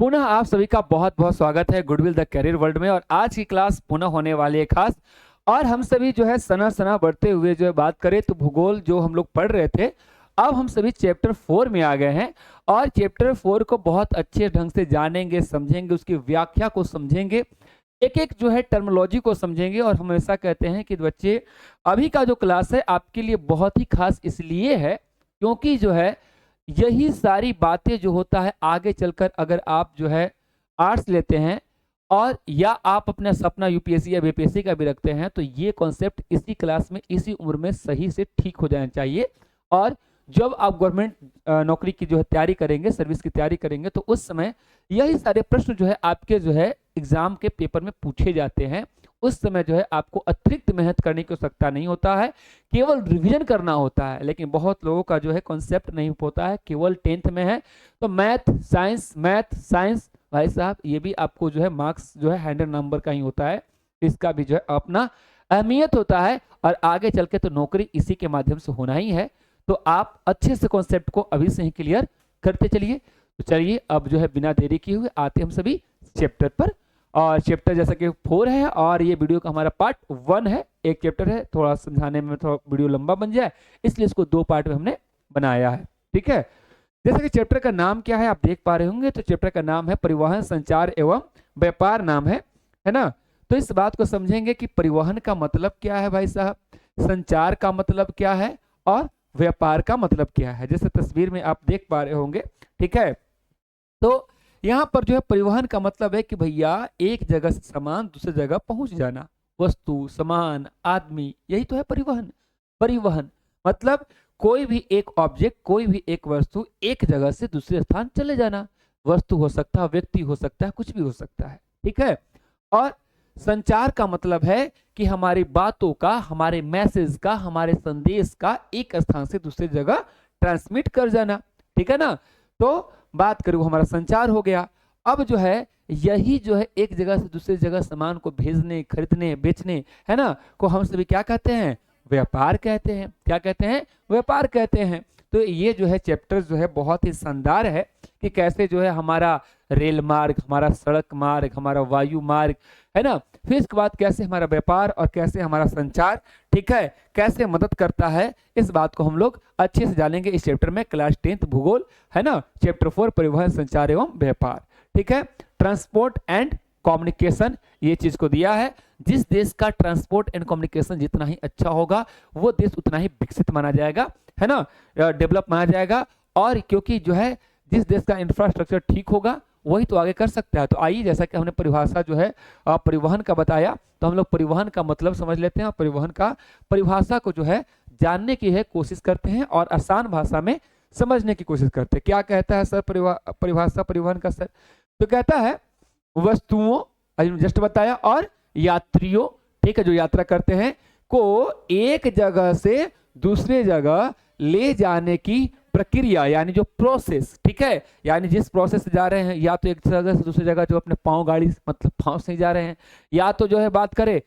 पुनः आप सभी का बहुत बहुत स्वागत है गुडविल द करियर वर्ल्ड में। और आज की क्लास पुनः होने वाली है खास। और हम सभी जो है सना सना बढ़ते हुए जो है बात करें तो भूगोल जो हम लोग पढ़ रहे थे, अब हम सभी चैप्टर 4 में आ गए हैं। और चैप्टर 4 को बहुत अच्छे ढंग से जानेंगे, समझेंगे, उसकी व्याख्या को समझेंगे, एक एक जो है टर्मिनोलॉजी को समझेंगे। और हम ऐसा कहते हैं कि बच्चे अभी का जो क्लास है आपके लिए बहुत ही खास इसलिए है क्योंकि जो है यही सारी बातें जो होता है आगे चलकर अगर आप जो है आर्ट्स लेते हैं और या आप अपना सपना यूपीएससी या बीपीएससी का भी रखते हैं तो ये कॉन्सेप्ट इसी क्लास में इसी उम्र में सही से ठीक हो जाना चाहिए। और जब आप गवर्नमेंट नौकरी की जो है तैयारी करेंगे, सर्विस की तैयारी करेंगे, तो उस समय यही सारे प्रश्न जो है आपके जो है एग्जाम के पेपर में पूछे जाते हैं। उस समय जो है आपको अतिरिक्त मेहनत करने की आवश्यकता नहीं होता है, केवल रिवीजन करना होता है। लेकिन बहुत लोगों का जो है कॉन्सेप्ट नहीं होता है, केवल 10th में है तो मैथ साइंस भाई साहब ये भी आपको जो है मार्क्स जो है 100 नंबर का ही होता है, इसका भी जो है अपना अहमियत होता है। और आगे चल के तो नौकरी इसी के माध्यम से होना ही है। तो आप अच्छे से कॉन्सेप्ट को अभी से ही क्लियर करते चलिए। तो चलिए अब जो है बिना देरी किए हुए आते हम सभी चैप्टर पर। और चैप्टर जैसा कि 4 है और ये वीडियो का हमारा पार्ट 1 है। एक चैप्टर है, थोड़ा समझाने में थोड़ा वीडियो लंबा बन जाए इसलिए इसको 2 पार्ट में हमने बनाया है। ठीक है, जैसे कि चैप्टर का नाम क्या है आप देख पा रहे होंगे, तो चैप्टर का नाम है परिवहन, संचार एवं व्यापार नाम है ना। तो इस बात को समझेंगे कि परिवहन का मतलब क्या है भाई साहब, संचार का मतलब क्या है और व्यापार का मतलब क्या है, जैसे तस्वीर में आप देख पा रहे होंगे। ठीक है, तो यहाँ पर जो है परिवहन का मतलब है कि भैया एक जगह से सामान दूसरी जगह पहुंच जाना, वस्तु, सामान, आदमी, यही तो है परिवहन। परिवहन मतलब कोई भी एक ऑब्जेक्ट, कोई भी एक वस्तु एक जगह से दूसरे स्थान चले जाना। वस्तु हो सकता है, व्यक्ति हो सकता है, कुछ भी हो सकता है। ठीक है, और संचार का मतलब है कि हमारी बातों का, हमारे मैसेज का, हमारे संदेश का एक स्थान से दूसरी जगह ट्रांसमिट कर जाना। ठीक है ना, तो बात करूं हमारा संचार हो गया। अब जो है यही जो है एक जगह से दूसरी जगह सामान को भेजने, खरीदने, बेचने, है ना, को हम सभी क्या कहते हैं, व्यापार कहते हैं। क्या कहते हैं, व्यापार कहते हैं। तो ये जो है चैप्टर जो है बहुत ही शानदार है कि कैसे जो है हमारा रेल मार्ग, हमारा सड़क मार्ग, हमारा वायु मार्ग, है ना, फिर इसके बाद कैसे हमारा व्यापार और कैसे हमारा संचार, ठीक है, कैसे मदद करता है, इस बात को हम लोग अच्छे से जानेंगे इस चैप्टर में। क्लास 10th भूगोल, है ना, चैप्टर 4 परिवहन, संचार एवं व्यापार। ठीक है, ट्रांसपोर्ट एंड कम्युनिकेशन ये चीज को दिया है। जिस देश का ट्रांसपोर्ट एंड कम्युनिकेशन जितना ही अच्छा होगा वो देश उतना ही विकसित माना जाएगा, है ना, डेवलप माना जाएगा। और क्योंकि जो है जिस देश का इंफ्रास्ट्रक्चर ठीक होगा वही तो आगे कर सकता है। तो आइए, जैसा कि हमने परिभाषा जो है परिवहन का बताया, तो हम लोग परिवहन का मतलब समझ लेते हैं और परिवहन का परिभाषा को जो है जानने की है कोशिश करते हैं और आसान भाषा में समझने की कोशिश करते हैं। क्या कहता है सर परिभाषा परिवहन का सर, तो कहता है वस्तुओं, जस्ट बताया, और यात्रियों, ठीक है, जो यात्रा करते हैं, को एक जगह से दूसरे जगह ले जाने की प्रक्रिया, यानी जो प्रोसेस। ठीक है, यानी जिस प्रोसेस से जा रहे हैं, या तो एक जगह से दूसरी जगह जो अपने पांव गाड़ी मतलब पांव से ही जा रहे हैं, या तो जो है बात करें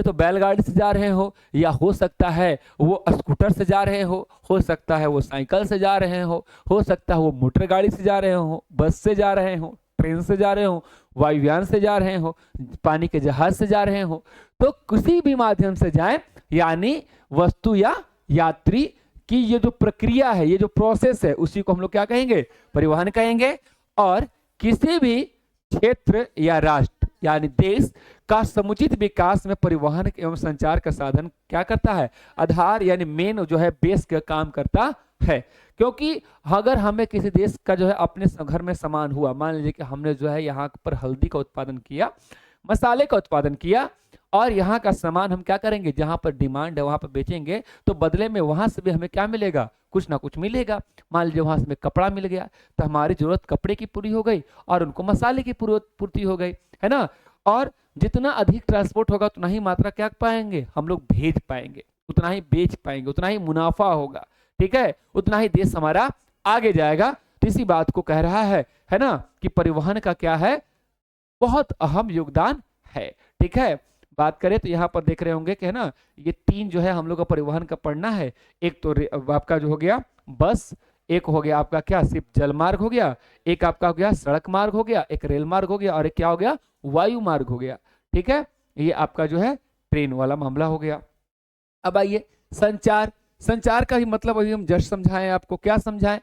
तो बैलगाड़ी से जा रहे हो, या हो सकता है वो स्कूटर से जा रहे हो सकता है वो साइकिल से जा रहे हो सकता है वो मोटर गाड़ी से जा रहे हो, बस से जा रहे हो, ट्रेन से जा रहे हो, वायुयान से जा रहे हो, पानी के जहाज से जा रहे हो, तो किसी भी माध्यम से जाएं, यानी वस्तु या यात्री की ये जो प्रक्रिया है, ये जो प्रोसेस है, उसी को हम लोग क्या कहेंगे, परिवहन कहेंगे। और किसी भी क्षेत्र या राष्ट्र यानी देश का समुचित विकास में परिवहन एवं संचार का साधन क्या करता है, आधार यानी मेन जो है बेस का काम करता है। क्योंकि अगर हमें किसी देश का जो है अपने घर में सामान हुआ, मान लीजिए कि हमने जो है यहाँ पर हल्दी का उत्पादन किया, मसाले का उत्पादन किया, और यहाँ का सामान हम क्या करेंगे, जहां पर डिमांड है वहां पर बेचेंगे, तो बदले में वहां से भी हमें क्या मिलेगा, कुछ ना कुछ मिलेगा। मान लीजिए वहां से हमें कपड़ा मिल गया तो हमारी जरूरत कपड़े की पूरी हो गई और उनको मसाले की पूर्ति हो गई, है ना। और जितना अधिक ट्रांसपोर्ट होगा उतना ही मात्रा क्या पाएंगे, हम लोग भेज पाएंगे, उतना ही बेच पाएंगे, उतना ही मुनाफा होगा। ठीक है, उतना ही देश हमारा आगे जाएगा। तो इसी बात को कह रहा है ना, कि परिवहन का क्या है, बहुत अहम योगदान है। ठीक है, बात करें तो यहाँ पर देख रहे होंगे कि है ना, ये 3 जो है हम लोग का परिवहन का पढ़ना है। एक तो आपका जो हो गया बस, एक हो गया आपका क्या, सिर्फ जल मार्ग हो गया, एक आपका हो गया सड़क मार्ग हो गया, एक रेल मार्ग हो गया, और एक क्या हो गया, वायु मार्ग हो गया। ठीक है, ये आपका जो है ट्रेन वाला मामला हो गया। अब आइए संचार। संचार का ही मतलब अभी हम जस्ट समझाएं आपको, क्या समझाएं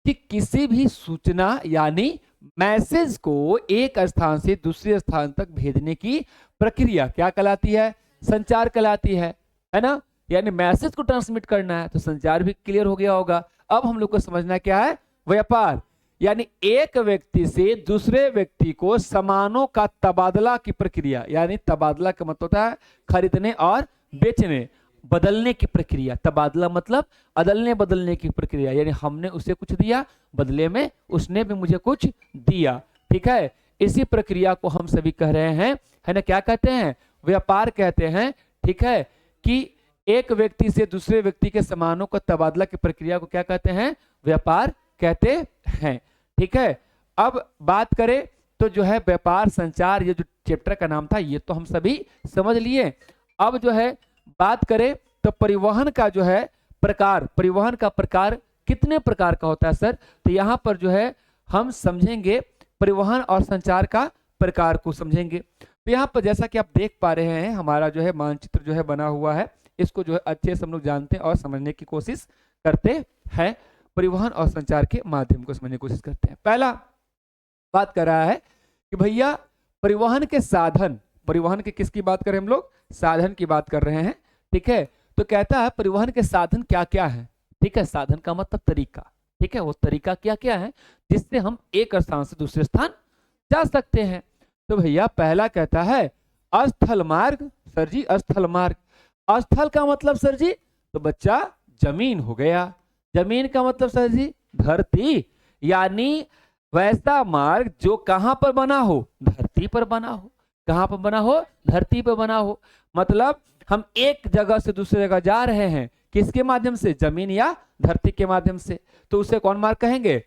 कि किसी भी सूचना यानी मैसेज को एक स्थान से दूसरे स्थान तक भेजने की प्रक्रिया क्या कहलाती है, संचार कहलाती है ना। यानी मैसेज को ट्रांसमिट करना है तो संचार भी क्लियर हो गया होगा। अब हम लोग को समझना क्या है, व्यापार, यानी एक व्यक्ति से दूसरे व्यक्ति को सामानों का तबादला की प्रक्रिया, यानी तबादला का मतलब होता है खरीदने और बेचने, बदलने की प्रक्रिया। तबादला मतलब अदलने बदलने की प्रक्रिया, यानी हमने उसे कुछ दिया, बदले में उसने भी मुझे कुछ दिया। ठीक है, इसी प्रक्रिया को हम सभी कह रहे हैं, है ना, क्या कहते हैं, व्यापार कहते हैं। ठीक है, कि एक व्यक्ति से दूसरे व्यक्ति के सामानों का तबादला की प्रक्रिया को क्या कहते हैं, व्यापार कहते हैं। ठीक है, अब बात करें तो जो है व्यापार संचार, ये जो चैप्टर का नाम था ये तो हम सभी समझ लिए। अब जो है बात करें तो परिवहन का जो है प्रकार, परिवहन का प्रकार कितने प्रकार का होता है सर, तो यहाँ पर जो है हम समझेंगे परिवहन और संचार का प्रकार को समझेंगे। तो यहाँ पर जैसा कि आप देख पा रहे हैं हमारा जो है मानचित्र जो है बना हुआ है, इसको जो है अच्छे से हम लोग जानते हैं और समझने की कोशिश करते हैं, परिवहन और संचार के माध्यम को समझने की कोशिश करते हैं। पहला बात कर रहा है कि भैया परिवहन के साधन, परिवहन के किसकी बात करें हम लोग, साधन की बात कर रहे हैं। ठीक है, तो कहता है परिवहन के साधन क्या क्या है। ठीक है, साधन का मतलब तरीका। ठीक है, वो तरीका क्या क्या है जिससे हम एक स्थान से दूसरे स्थान जा सकते हैं। तो भैया पहला कहता है स्थल मार्ग। सर जी स्थल मार्ग, स्थल का मतलब सर जी, तो बच्चा जमीन हो गया। जमीन का मतलब सर जी धरती, यानी वैसा मार्ग जो कहां पर बना हो, धरती पर बना हो। कहां पर बना हो, धरती पर बना हो। मतलब हम एक जगह से दूसरी जगह जा रहे हैं, किसके माध्यम से, जमीन या धरती के माध्यम से, तो उसे कौन मार्ग कहेंगे।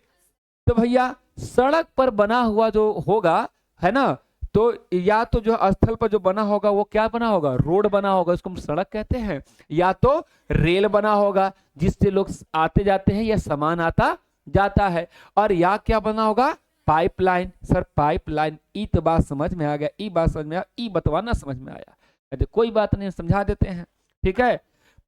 तो भैया सड़क पर बना हुआ जो होगा, है ना, तो या तो जो स्थल पर जो बना होगा वो क्या बना होगा, रोड बना होगा, उसको हम सड़क कहते हैं, या तो रेल बना होगा जिससे लोग आते जाते हैं या सामान आता जाता है, और या क्या बना होगा, पाइपलाइन। सर पाइपलाइन, ई तो बात समझ में आ गया, ई बात समझ में आया, ई बतवाना समझ में आया, कहते कोई बात नहीं समझा देते हैं। ठीक है,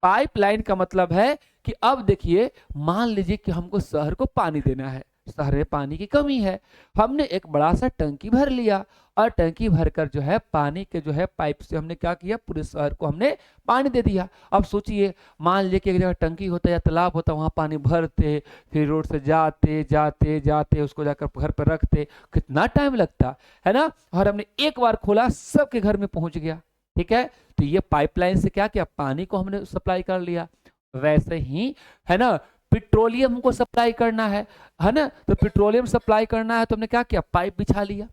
पाइपलाइन का मतलब है कि अब देखिए मान लीजिए कि हमको शहर को पानी देना है, शहर में पानी की कमी है, हमने एक बड़ा सा टंकी भर लिया और टंकी भरकर जो है पानी के जो है पाइप से हमने क्या किया, पूरे शहर को हमने पानी दे दिया। अब सोचिए मान लीजिए कि एक जगह टंकी होता या तालाब होता, वहां पानी भरते, फिर रोड से जाते जाते जाते उसको जाकर घर पर रखते, कितना टाइम लगता है ना, और हमने एक बार खोला सबके घर में पहुंच गया। ठीक है, तो ये पाइपलाइन से क्या किया, पानी को हमने सप्लाई कर लिया। वैसे ही है ना, पेट्रोलियम को सप्लाई करना है ना, तो पेट्रोलियम सप्लाई करना है तो हमने क्या किया, पाइप बिछा लिया।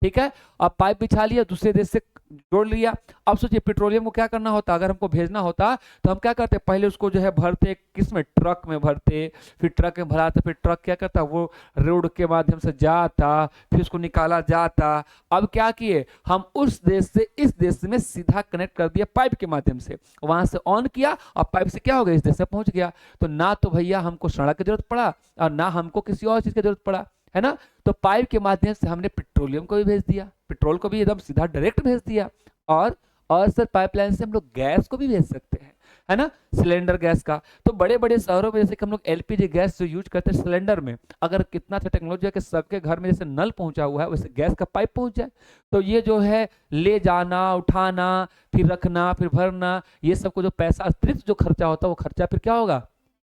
ठीक है, अब पाइप बिछा लिया, दूसरे देश से जोड़ लिया। अब सोचिए पेट्रोलियम को क्या करना होता, अगर हमको भेजना होता तो हम क्या करते, पहले उसको जो है भरते, किस में, ट्रक में भरते, फिर ट्रक में भराते, फिर ट्रक क्या करता, वो रोड के माध्यम से जाता, फिर उसको निकाला जाता। अब क्या किए हम, उस देश से इस देश में सीधा कनेक्ट कर दिया पाइप के माध्यम से, वहां से ऑन किया और पाइप से क्या हो गया, इस देश में पहुंच गया। तो ना तो भैया हमको सड़क की जरूरत पड़ा और ना हमको किसी और चीज की जरूरत पड़ा, है ना। तो पाइप के माध्यम से हमने पेट्रोलियम को भी भेज दिया, पेट्रोल को भी एकदम सीधा डायरेक्ट भेज दिया, और सर पाइपलाइन से हम लोग गैस को भी भेज सकते हैं, है ना, सिलेंडर गैस का। तो बड़े बड़े शहरों में जैसे कि हम लोग एलपीजी गैस जो यूज करते हैं सिलेंडर में, अगर कितना अच्छा टेक्नोलॉजी है कि सबके घर में जैसे नल पहुंचा हुआ है वैसे गैस का पाइप पहुंच जाए, तो ये जो है ले जाना, उठाना, फिर रखना, फिर भरना, ये सबको जो पैसा अतिरिक्त जो खर्चा होता है वो खर्चा फिर क्या होगा,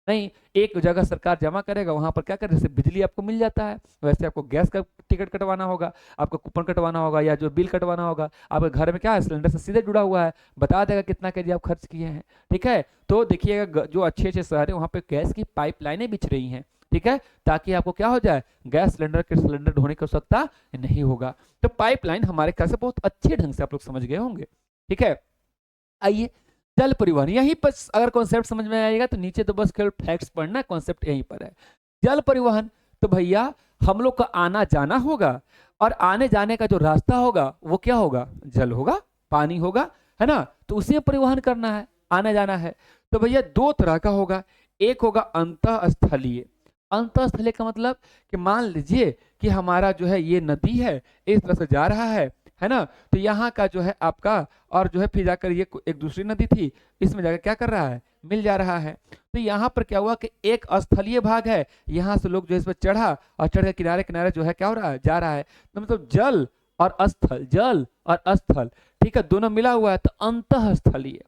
नहीं, एक जगह सरकार जमा करेगा, वहां पर क्या करे, जैसे बिजली आपको मिल जाता है वैसे आपको गैस का टिकट कटवाना होगा, आपको कूपन कटवाना होगा, या जो बिल कटवाना होगा, आपके घर में क्या है, सिलेंडर से सीधे जुड़ा हुआ है, बता देगा कितना केजी आप खर्च किए हैं। ठीक है, तो देखिएगा जो अच्छे अच्छे शहर है वहां पे गैस की पाइपलाइनें बिछ रही हैं। ठीक है, ताकि आपको क्या हो जाए, गैस सिलेंडर के सिलेंडर ढोने की आवश्यकता नहीं होगा। तो पाइपलाइन हमारे ख्याल से बहुत अच्छे ढंग से आप लोग समझ गए होंगे। ठीक है, आइए जल परिवहन, यहीं पर अगर कॉन्सेप्ट समझ में आएगा तो नीचे तो बस केवल फैक्ट्स पढ़ना, कॉन्सेप्ट यहीं पर है। जल परिवहन, तो भैया हम लोग का आना जाना होगा, और आने जाने का जो रास्ता होगा वो क्या होगा, जल होगा, पानी होगा, है ना, तो उसी में परिवहन करना है, आना जाना है। तो भैया दो तरह का होगा, एक होगा अंतःस्थलीय, अंतःस्थलीय का मतलब कि मान लीजिए कि हमारा जो है ये नदी है, इस तरह से जा रहा है ना, तो यहाँ का जो है आपका, और जो है फिर जाकर ये एक दूसरी नदी थी, इसमें जाकर क्या कर रहा है, मिल जा रहा है। तो यहाँ पर क्या हुआ कि एक स्थलीय भाग है, यहाँ से लोग जो है इस पर चढ़ा और चढ़ के किनारे किनारे जो है क्या हो रहा है, जा रहा है। तो मतलब जल और स्थल, जल और स्थल, ठीक है, दोनों मिला हुआ है, तो अंतःस्थलीय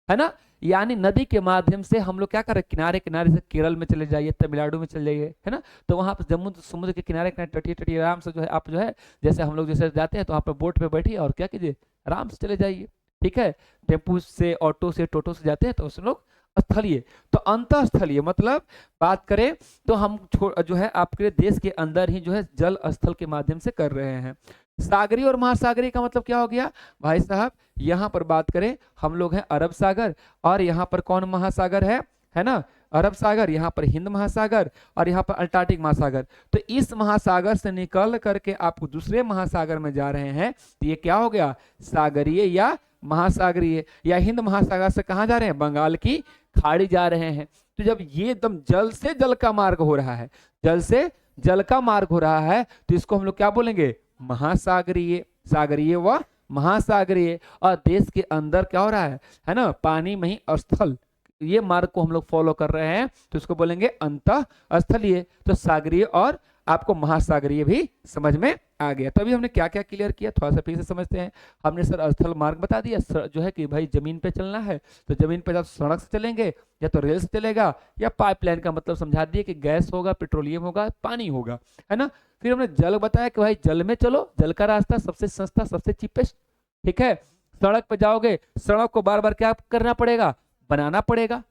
है ना। यानी नदी के माध्यम से हम लोग क्या कर रहे हैं, किनारे किनारे से केरल में चले जाइए, तमिलनाडु में चले जाइए, है ना, तो वहां पर समुद्र समुद्र के किनारे किनारे तटीय तटीय आराम से जो है आप जो है, जैसे हम लोग जैसे जाते हैं तो वहाँ पर बोट पे बैठिए और क्या कीजिए, आराम से चले जाइए, ठीक है। टेम्पू से, ऑटो से, टोटो से जाते हैं तो उस लोग स्थलीय। तो अंतःस्थलीय मतलब बात करें तो हम जो है आपके देश के अंदर ही जो है जल स्थल के माध्यम से कर रहे हैं। सागरीय और महासागरीय का मतलब क्या हो गया भाई साहब, यहाँ पर बात करें हम लोग हैं अरब सागर, और यहाँ पर कौन महासागर है ना, अरब सागर, यहाँ पर हिंद महासागर, और यहाँ पर अंटार्कटिक महासागर। तो इस महासागर से निकल करके आप दूसरे महासागर में जा रहे हैं, तो ये क्या हो गया, सागरीय या महासागरीय। या हिंद महासागर से कहाँ जा रहे हैं, बंगाल की खाड़ी जा रहे हैं। तो जब ये एकदम जल से जल का मार्ग हो रहा है, जल से जल का मार्ग हो रहा है, तो इसको हम लोग क्या बोलेंगे, महासागरीय, सागरीय व महासागरीय। और देश के अंदर क्या हो रहा है ना, पानी में ही स्थल, ये मार्ग को हम लोग फॉलो कर रहे हैं, तो इसको बोलेंगे अंतःस्थलीय। तो सागरीय और आपको महासागरीय भी समझ में आ गया। तभी हमने क्या क्या क्लियर किया, थोड़ा सा फिर से समझते हैं। हमने सर स्थल मार्ग बता दिया, जो है कि भाई जमीन पे चलना है तो जमीन पे जब सड़क से चलेंगे या तो रेल से चलेगा, या पाइपलाइन का मतलब समझा दिए कि गैस होगा, पेट्रोलियम होगा, पानी होगा, है ना। फिर हमने जल बताया कि भाई जल में चलो, जल का रास्ता सबसे सस्ता, सबसे चीपेस्ट, ठीक है। सड़क पे जाओगे, सड़क को बार बार क्या करना पड़ेगा, बनाना पड़ेगा,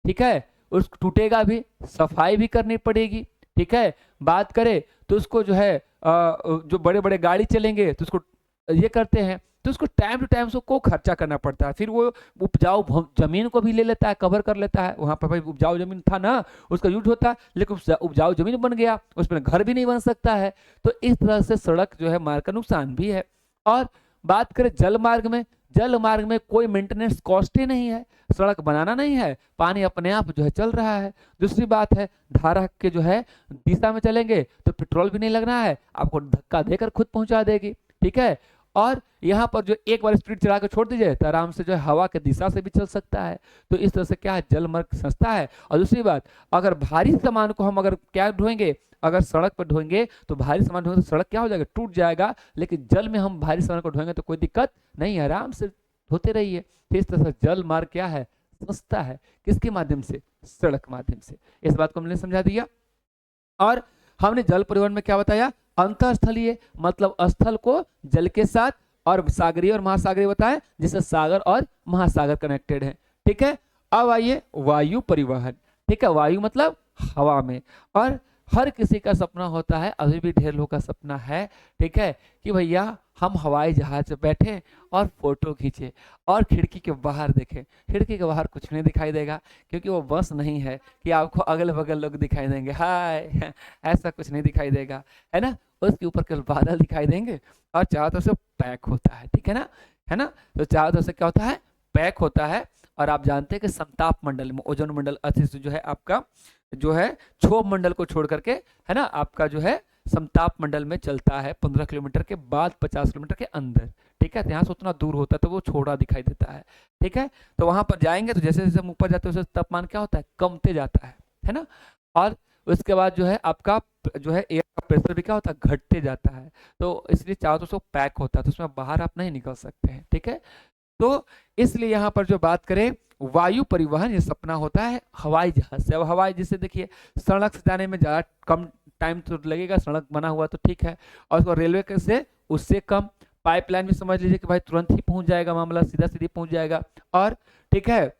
ठीक है, उस टूटेगा भी, सफाई भी करनी पड़ेगी, ठीक है। बात करें तो उसको जो है जो बड़े बड़े गाड़ी चलेंगे तो उसको ये करते हैं, तो उसको टाइम टू टाइम उसको खर्चा करना पड़ता है। फिर वो उपजाऊ जमीन को भी ले लेता है, कवर कर लेता है, वहां पर भाई उपजाऊ जमीन था ना, उसका यूज होता है, लेकिन उपजाऊ जमीन बन गया, उसमें घर भी नहीं बन सकता है। तो इस तरह से सड़क जो है मार्ग का नुकसान भी है। और बात करें जल मार्ग में, जल मार्ग में कोई मेंटेनेंस कॉस्ट ही नहीं है, सड़क बनाना नहीं है, पानी अपने आप जो है चल रहा है। दूसरी बात है, धारा के जो है दिशा में चलेंगे तो पेट्रोल भी नहीं लगना है, आपको धक्का देकर खुद पहुंचा देगी, ठीक है। और यहाँ पर जो एक बार स्पीड चला के छोड़ दीजिए तो आराम से जो है हवा के दिशा से भी चल सकता है। तो इस तरह से क्या है, जल मार्ग सस्ता है। और दूसरी बात, अगर भारी सामान को हम अगर क्या ढोएंगे, अगर सड़क पर ढोएंगे तो भारी सामान ढोएंगे तो सड़क क्या हो जाएगा, टूट जाएगा। लेकिन जल में हम भारी सामान को ढोएंगे तो कोई दिक्कत नहीं है, आराम से धोते रहिए। तो इस तरह से जल मार्ग क्या है, सस्ता है। किसके माध्यम से, सड़क माध्यम से। इस बात को हमने समझा दिया। और हमने जल परिवहन में क्या बताया, अंतःस्थलीय मतलब स्थल को जल के साथ, और सागरीय और महासागरीय बताया जिससे सागर और महासागर कनेक्टेड है, ठीक है। अब आइए वायु परिवहन, ठीक है। वायु मतलब हवा में। और हर किसी का सपना होता है, अभी भी ढेर लोगों का सपना है, ठीक है, कि भैया हम हवाई जहाज में बैठे और फोटो खींचे और खिड़की के बाहर देखें। खिड़की के बाहर कुछ नहीं दिखाई देगा, क्योंकि वो बस नहीं है कि आपको अगल बगल लोग दिखाई देंगे, हाय ऐसा कुछ नहीं दिखाई देगा, है ना। उसके ऊपर केवल बादल दिखाई देंगे और चारों तरफ से पैक होता है, ठीक है ना, है ना। तो चारों तरफ से क्या होता है, पैक होता है। और आप जानते हैं कि समताप मंडल में ओजोन मंडल अतिश जो है आपका जो है क्षोभ मंडल को छोड़ करके, है ना, आपका जो है समताप मंडल में चलता है 15 किलोमीटर के बाद 50 किलोमीटर के अंदर, ठीक है। तो यहाँ से उतना दूर होता है तो वो छोटा दिखाई देता है, ठीक है। तो वहां पर जाएंगे तो जैसे जैसे हम ऊपर जाते हैं वैसे तापमान क्या होता है, कमते जाता है ना। और उसके बाद जो है आपका जो है एयर का प्रेशर भी क्या होता है, घटते जाता है। तो इसलिए चारों तरफ से पैक होता है, तो उसमें बाहर आप नहीं निकल सकते हैं, ठीक है। तो इसलिए यहाँ पर जो बात करें वायु परिवहन, ये सपना होता है हवाई जहाज से। अब हवाई जैसे देखिए, सड़क से जाने में ज़्यादा कम टाइम तो लगेगा, सड़क बना हुआ तो ठीक है, और उसको रेलवे से उससे कम। पाइपलाइन भी समझ लीजिए कि भाई तुरंत ही पहुंच जाएगा, मामला सीधा सीधी पहुंच जाएगा। और ठीक है,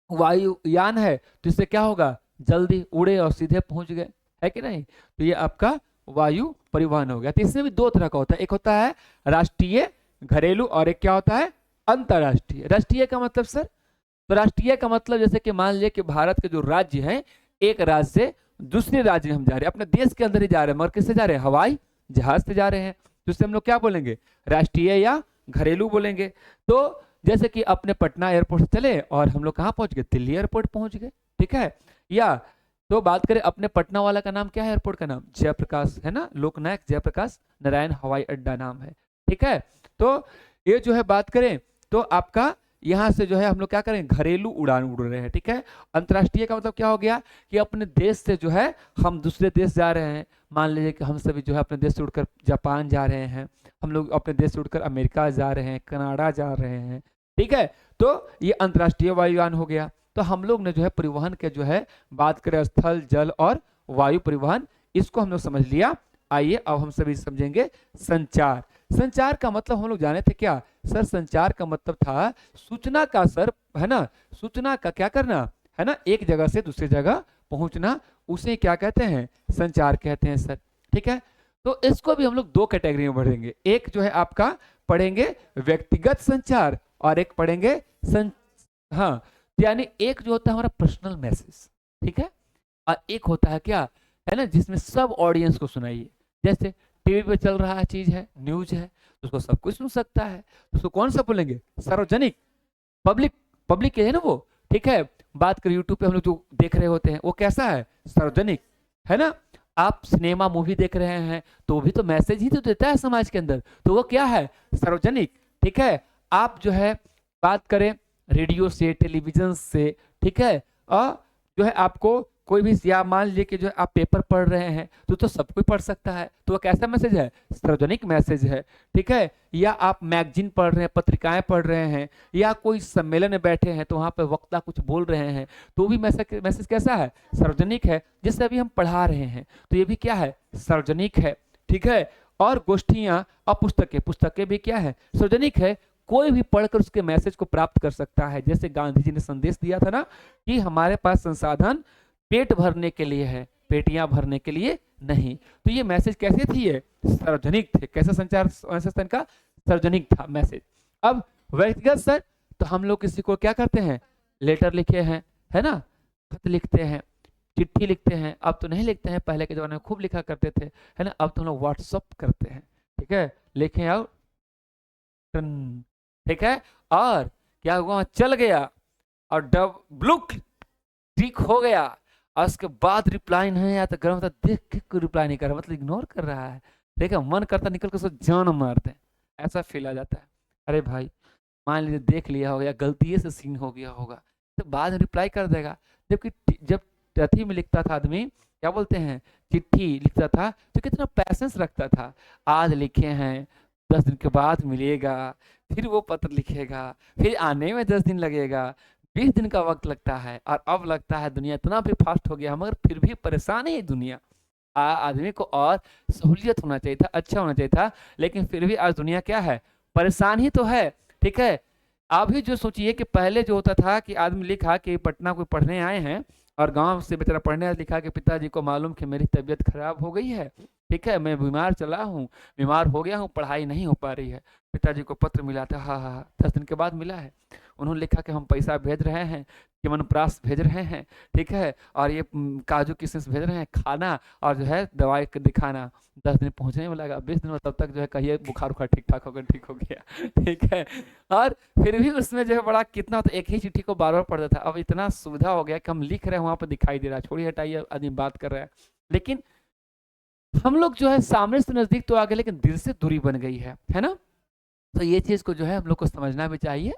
वायुयान है तो इससे क्या होगा, जल्दी उड़े और सीधे पहुंच गए, है कि नहीं। तो ये आपका वायु परिवहन हो गया। तो इसमें भी दो तरह का होता है, एक होता है राष्ट्रीय घरेलू, और एक क्या होता है, अंतरराष्ट्रीय। राष्ट्रीय का मतलब सर, तो राष्ट्रीय का मतलब जैसे कि मान लीजिए कि भारत के जो राज्य हैं, एक राज्य से दूसरे राज्य में हम जा रहे हैं, अपने देश के अंदर ही जा रहे हैं, मगर किससे जा रहे हैं, हवाई जहाज से जा रहे हैं, तो इससे हम लोग क्या बोलेंगे, राष्ट्रीय या घरेलू बोलेंगे। तो जैसे कि अपने पटना एयरपोर्ट से चले और हम लोग कहाँ पहुंच गए, दिल्ली एयरपोर्ट पहुंच गए, ठीक है। या तो बात करें अपने पटना वाला का नाम क्या है, एयरपोर्ट का नाम जयप्रकाश है ना, लोकनायक जयप्रकाश नारायण हवाई अड्डा नाम है, ठीक है। तो ये जो है बात करें तो आपका यहाँ से जो है हम लोग क्या करें, घरेलू उड़ान उड़ रहे हैं, ठीक है। अंतर्राष्ट्रीय का मतलब क्या हो गया कि अपने देश से जो है हम दूसरे देश जा रहे हैं। मान लीजिए कि हम सभी जो है अपने देश से उड़कर जापान जा रहे हैं, हम लोग अपने देश से उड़कर अमेरिका जा रहे हैं, कनाडा जा रहे हैं, ठीक है। तो ये अंतर्राष्ट्रीय वायुयान हो गया। तो हम लोग ने जो है परिवहन के जो है बात करें स्थल जल और वायु परिवहन, इसको हम लोग समझ लिया। आइए अब हम सभी समझेंगे संचार। संचार का मतलब हम लोग जाने थे क्या सर, संचार का मतलब था सूचना का सर, है ना, सूचना का क्या करना, है ना, एक जगह से दूसरी जगह पहुंचना, उसे क्या कहते हैं, संचार कहते हैं सर, ठीक है। तो इसको भी हम लोग दो कैटेगरी में बढ़ेंगे, एक जो है आपका पढ़ेंगे व्यक्तिगत संचार और एक पढ़ेंगे हाँ, यानी एक जो होता है हमारा पर्सनल मैसेज, ठीक है, और एक होता है क्या, है ना, जिसमें सब ऑडियंस को सुनाइए। जैसे टीवी पे चल रहा है चीज है, न्यूज है, तो उसको सब कुछ सुन सकता है, तो उसको कौन सा बोलेंगे, सार्वजनिक, पब्लिक, पब्लिक के है ना वो, ठीक है। बात करें यूट्यूब पे हम लोग जो देख रहे होते हैं वो कैसा है, सार्वजनिक, है ना। आप सिनेमा मूवी देख रहे हैं तो वो भी तो मैसेज ही तो देता है समाज के अंदर, तो वो क्या है, सार्वजनिक, ठीक है। आप जो है बात करें रेडियो से, टेलीविजन से, ठीक है, और जो है आपको कोई भी, या मान लीजिए कि जो है आप पेपर पढ़ रहे हैं तो सब कोई पढ़ सकता है, तो वो कैसा मैसेज है, सार्वजनिक मैसेज है, ठीक है। या आप मैगजीन पढ़ रहे हैं, पत्रिकाएं पढ़ रहे हैं, या कोई सम्मेलन में बैठे हैं तो वहां पर वक्ता कुछ बोल रहे हैं, तो भी मैसेज कैसा है, सार्वजनिक है। जैसे अभी हम पढ़ा रहे हैं तो ये भी क्या है, सार्वजनिक है, ठीक है। और गोष्ठियां और पुस्तकें, पुस्तकें भी क्या है, सार्वजनिक है, कोई भी पढ़कर उसके मैसेज को प्राप्त कर सकता है। जैसे गांधी जी ने संदेश दिया था ना कि हमारे पास संसाधन पेट भरने के लिए है, पेटियां भरने के लिए नहीं। तो ये मैसेज कैसे थी, ये सार्वजनिक थे, कैसा संचार मैसेज का, सार्वजनिक था मैसेज। अब व्यक्तिगत स्तर, तो हम लोग किसी को क्या करते हैं, लेटर लिखे हैं, है ना, खत लिखते हैं, चिट्ठी लिखते हैं, अब तो नहीं लिखते हैं, पहले के जमाने में खूब लिखा करते थे, है ना। अब तो हम लोग व्हाट्सअप करते हैं, ठीक है, लिखे और ठीक है, और क्या हुआ, चल गया और डब ब्लुक ठीक हो गया, और उसके बाद रिप्लाई नहीं आया तो गर्म था, देख के कोई रिप्लाई नहीं कर रहा, मतलब इग्नोर कर रहा है, देखा मन करता निकल के उसको जान मार दे, ऐसा फील आ जाता है। अरे भाई मान लीजिए देख लिया होगा या गलती से सीन हो गया होगा तो बाद में रिप्लाई कर देगा, जबकि जब टथी में लिखता था आदमी, क्या बोलते हैं, चिट्ठी लिखता था तो कितना पैसेंस रखता था, आज लिखे हैं 10 दिन के बाद मिलेगा, फिर वो पत्र लिखेगा, फिर आने में 10 दिन लगेगा, 20 दिन का वक्त लगता है। और अब लगता है दुनिया इतना भी फास्ट हो गया, मगर फिर भी परेशान है दुनिया। आदमी को और सहूलियत होना चाहिए था, अच्छा होना चाहिए था, लेकिन फिर भी आज दुनिया क्या है, परेशान ही तो है, ठीक है। आप ही जो सोचिए कि पहले जो होता था कि आदमी लिखा कि पटना कोई पढ़ने आए हैं और गांव से बेचारा पढ़ने लिखा कि पिताजी को मालूम कि मेरी तबीयत खराब हो गई है, ठीक है, मैं बीमार चला हूँ, बीमार हो गया हूँ, पढ़ाई नहीं हो पा रही है, पिताजी को पत्र मिला था, हाँ हाँ हाँ, 10 दिन के बाद मिला है, उन्होंने लिखा कि हम पैसा भेज रहे हैं, च्यवनप्राश भेज रहे हैं, ठीक है, और ये काजू किशमिश भेज रहे हैं, खाना और जो है दवाई दिखाना, 10 दिन पहुंचने में लगा, 20 दिन में तब तक जो है कहिए बुखार उखार ठीक ठाक होकर ठीक हो गया ठीक है। और फिर भी उसमें जो है बड़ा कितना, तो एक ही चिट्ठी को बार बार पढ़ता था, अब इतना सुविधा हो गया कि हम लिख रहे हैं वहां पर दिखाई दे रहा है, छोड़िए हटाइए, आदमी बात कर रहा है, लेकिन हम लोग जो है सामने से नजदीक तो आ गए लेकिन दिल से दूरी बन गई है ना। तो ये चीज को जो है हम लोग को समझना भी चाहिए,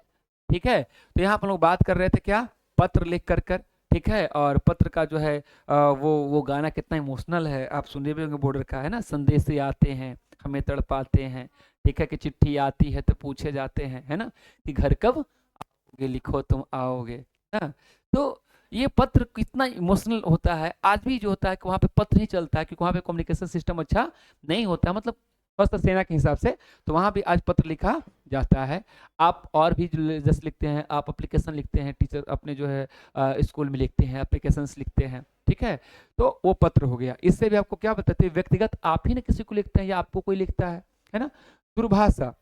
ठीक है। तो यहाँ पर लोग बात कर रहे थे क्या, पत्र लिख कर कर, ठीक है, और पत्र का जो है वो गाना कितना इमोशनल है, आप सुने भी होंगे बॉर्डर का, है ना, संदेश से आते हैं हमें तड़पाते हैं, ठीक है, कि चिट्ठी आती है तो पूछे जाते हैं, है ना, कि घर कब आओगे, लिखो तुम आओगे ना। तो ये पत्र कितना इमोशनल होता है, आज भी जो होता है कि वहाँ पे पत्र ही चलता है क्योंकि वहाँ पे कम्युनिकेशन सिस्टम अच्छा नहीं होता, मतलब सशस्त्र सेना के हिसाब से, तो वहाँ भी आज पत्र लिखा जाता है। आप और भी जैसे लिखते हैं, आप एप्लीकेशन लिखते हैं, टीचर अपने जो है स्कूल में लिखते हैं, एप्लीकेशंस लिखते हैं, ठीक है, तो वो पत्र हो गया। इससे भी आपको क्या बताते हैं, व्यक्तिगत आप ही ना किसी को लिखते हैं या आपको कोई लिखता है ना। दूरभाषा,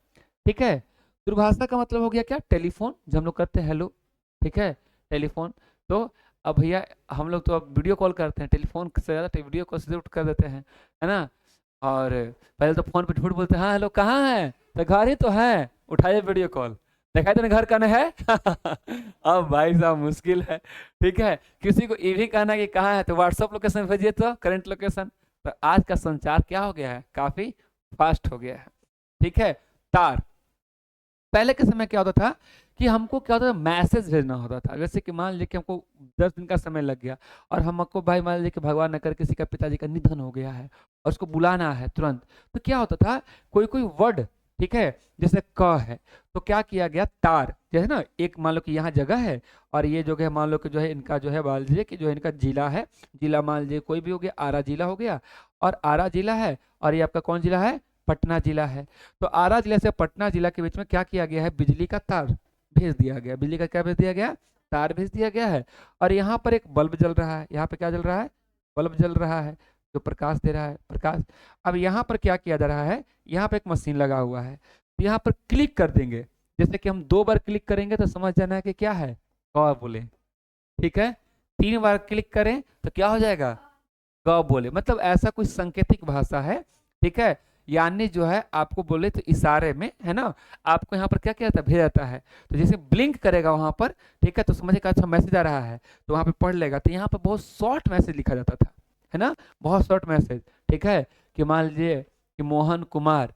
ठीक है, दूरभाषा का मतलब हो गया क्या, टेलीफोन, जब हम लोग करते हैं हेलो, ठीक है, टेलीफोन। तो अब भैया हम लोग तो अब वीडियो कॉल करते हैं, टेलीफोन से ज़्यादा वीडियो कॉल से कर देते हैं, है ना। और पहले तो फोन पे झूठ बोलते हैं, हाँ हेलो कहाँ है, तो घर ही तो है, उठाइए वीडियो कॉल, दिखाई देना घर कहना है अब भाई साहब मुश्किल है, ठीक है। किसी को ये भी कहना कि कहाँ है तो व्हाट्सएप लोकेशन भेजिए, तो करंट लोकेशन। तो आज का संचार क्या हो गया है, काफी फास्ट हो गया है, ठीक है। तार, पहले के समय क्या होता था कि हमको क्या होता था, मैसेज भेजना होता था। जैसे कि मान लीजिए कि हमको 10 दिन का समय लग गया और हमको भाई मान लीजिए कि भगवान न करे किसी का पिताजी का निधन हो गया है और उसको बुलाना है तुरंत, तो क्या होता था, कोई कोई वर्ड, ठीक है, जैसे क है तो क्या किया गया, तार जो है ना, एक मान लो कि यहाँ जगह है और ये जो है मान लो कि जो है इनका जो है मान लीजिए कि जो है इनका जिला है, जिला मान लीजिए कोई भी हो गया, आरा जिला हो गया, और आरा जिला है और ये आपका कौन जिला है, पटना जिला है। तो आरा जिला से पटना जिला के बीच में क्या किया गया है, बिजली का तार भेज दिया गया, बिजली का क्या भेज दिया गया, तार भेज दिया गया है। और यहाँ पर एक बल्ब जल रहा है, यहाँ पे क्या जल रहा है, बल्ब जल रहा है जो प्रकाश दे रहा है, प्रकाश। अब यहाँ पर क्या किया जा रहा है, यहाँ पे एक मशीन लगा हुआ है, तो यहाँ पर क्लिक कर देंगे, जैसे कि हम 2 बार क्लिक करेंगे तो समझ जाना है कि क्या है, क बोले, ठीक है। 3 बार क्लिक करें तो क्या हो जाएगा, क बोले, मतलब ऐसा कोई सांकेतिक भाषा है, ठीक है। यानी जो है आपको बोले तो इशारे में, है ना, आपको यहाँ पर क्या किया जाता है, भेजा जाता है। तो जैसे ब्लिंक करेगा वहां पर, ठीक है, तो समझिएगा अच्छा मैसेज आ रहा है, तो वहां पे पढ़ लेगा। तो यहाँ पर बहुत शॉर्ट मैसेज लिखा जाता था, है ना, बहुत शॉर्ट मैसेज, ठीक है, कि मान लीजिए कि मोहन कुमार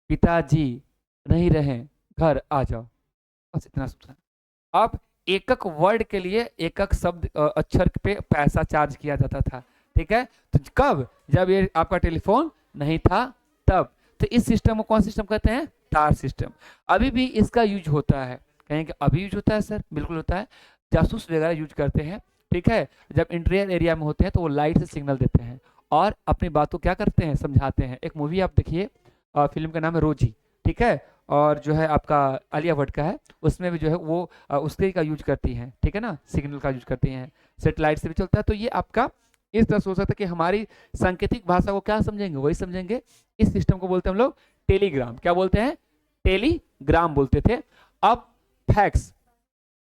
पिताजी नहीं रहे, घर आ जाओ, बस इतना सुना। अब एक एक वर्ड के लिए एक एक शब्द अक्षर पे पैसा चार्ज किया जाता था, ठीक है। तो कब, जब ये आपका टेलीफोन नहीं था तब। तो इस सिस्टम को कौन सिस्टम कहते हैं, तार सिस्टम। अभी भी इसका यूज होता है, कहेंगे अभी यूज होता है सर, बिल्कुल होता है, जासूस वगैरह यूज करते हैं, ठीक है। जब इंटीरियर एरिया में होते हैं तो वो लाइट से सिग्नल देते हैं और अपनी बात को क्या करते हैं, समझाते हैं। एक मूवी आप देखिए, फिल्म का नाम है रोजी, ठीक है, और जो है आपका आलिया भट्ट का है, उसमें भी जो है वो उसके का यूज करती हैं, ठीक है ना, सिग्नल का यूज करती हैं, सेटेलाइट से भी चलता है। तो ये आपका इस तरह सोच सकते हैं कि हमारी सांकेतिक भाषा को क्या समझेंगे, वही समझेंगे। इस सिस्टम को बोलते हैं हम लोग टेलीग्राम, क्या बोलते हैं, टेलीग्राम बोलते थे। अब फैक्स,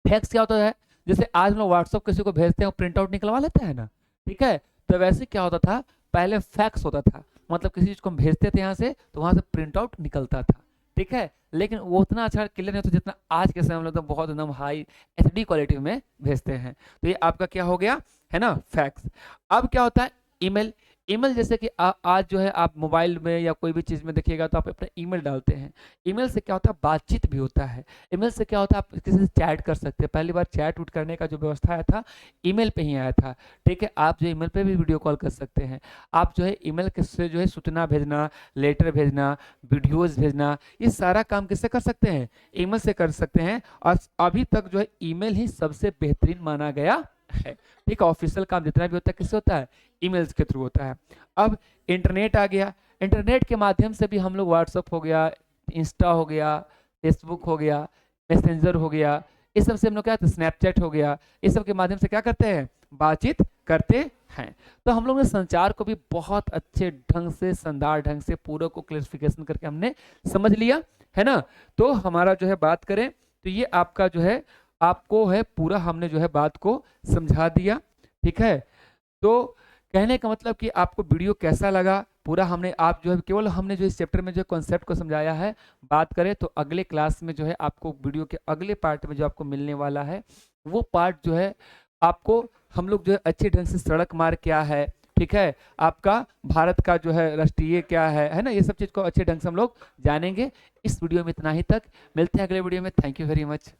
फैक्स क्या होता है, जैसे आज हम लोग व्हाट्सअप किसी को भेजते हैं प्रिंट आउट निकलवा लेते हैं ना, ठीक है। तो वैसे क्या होता था, पहले फैक्स होता था, मतलब किसी चीज को हम भेजते थे यहाँ से तो वहां से प्रिंट आउट निकलता था, ठीक है। लेकिन वो उतना अच्छा क्लियर नहीं होता जितना आज के समय में लोग तो बहुत एकदम हाई एचडी क्वालिटी में भेजते हैं। तो ये आपका क्या हो गया, है ना, फैक्स। अब क्या होता है, ईमेल। ईमेल जैसे कि आज जो है आप मोबाइल में या कोई भी चीज़ में देखिएगा तो आप अपना ईमेल डालते हैं। ईमेल से क्या होता है, बातचीत भी होता है। ईमेल से क्या होता है, आप किसी से चैट कर सकते हैं। पहली बार चैट उट करने का जो व्यवस्था आया था ईमेल पे ही आया था, ठीक है। आप जो ईमेल पे भी वीडियो कॉल कर सकते हैं। आप जो है ईमेल से जो है सूचना भेजना, लेटर भेजना, वीडियोज़ भेजना, ये सारा काम किससे कर सकते हैं, ईमेल से कर सकते हैं। और अभी तक जो है ईमेल ही सबसे बेहतरीन माना गया है, ठीक है। ऑफिशियल काम जितना भी होता है किससे होता है, ईमेल्स के थ्रू होता है। अब इंटरनेट आ गया, इंटरनेट के माध्यम से भी हम लोग व्हाट्सअप हो गया, इंस्टा हो गया, फेसबुक हो गया, मैसेंजर हो गया, इस सब से हम लोग क्या, स्नैपचैट हो गया, इस सब के माध्यम से क्या करते हैं, बातचीत करते हैं। तो हम लोग ने संचार को भी बहुत अच्छे ढंग से, शानदार ढंग से पूरा को क्लैरिफिकेशन करके हमने समझ लिया, है ना। तो हमारा जो है बात करें तो ये आपका जो है, आपको है पूरा हमने जो है बात को समझा दिया, ठीक है। तो कहने का मतलब कि आपको वीडियो कैसा लगा पूरा, हमने आप जो है केवल हमने जो इस चैप्टर में जो कॉन्सेप्ट को समझाया है। बात करें तो अगले क्लास में जो है आपको वीडियो के अगले पार्ट में जो आपको मिलने वाला है वो पार्ट जो है आपको हम लोग जो है अच्छे ढंग से सड़क मार्ग क्या है, ठीक है, आपका भारत का जो है राष्ट्रीय क्या है ना, ये सब चीज़ को अच्छे ढंग से हम लोग जानेंगे। इस वीडियो में इतना ही तक, मिलते हैं अगले वीडियो में। Thank you very much.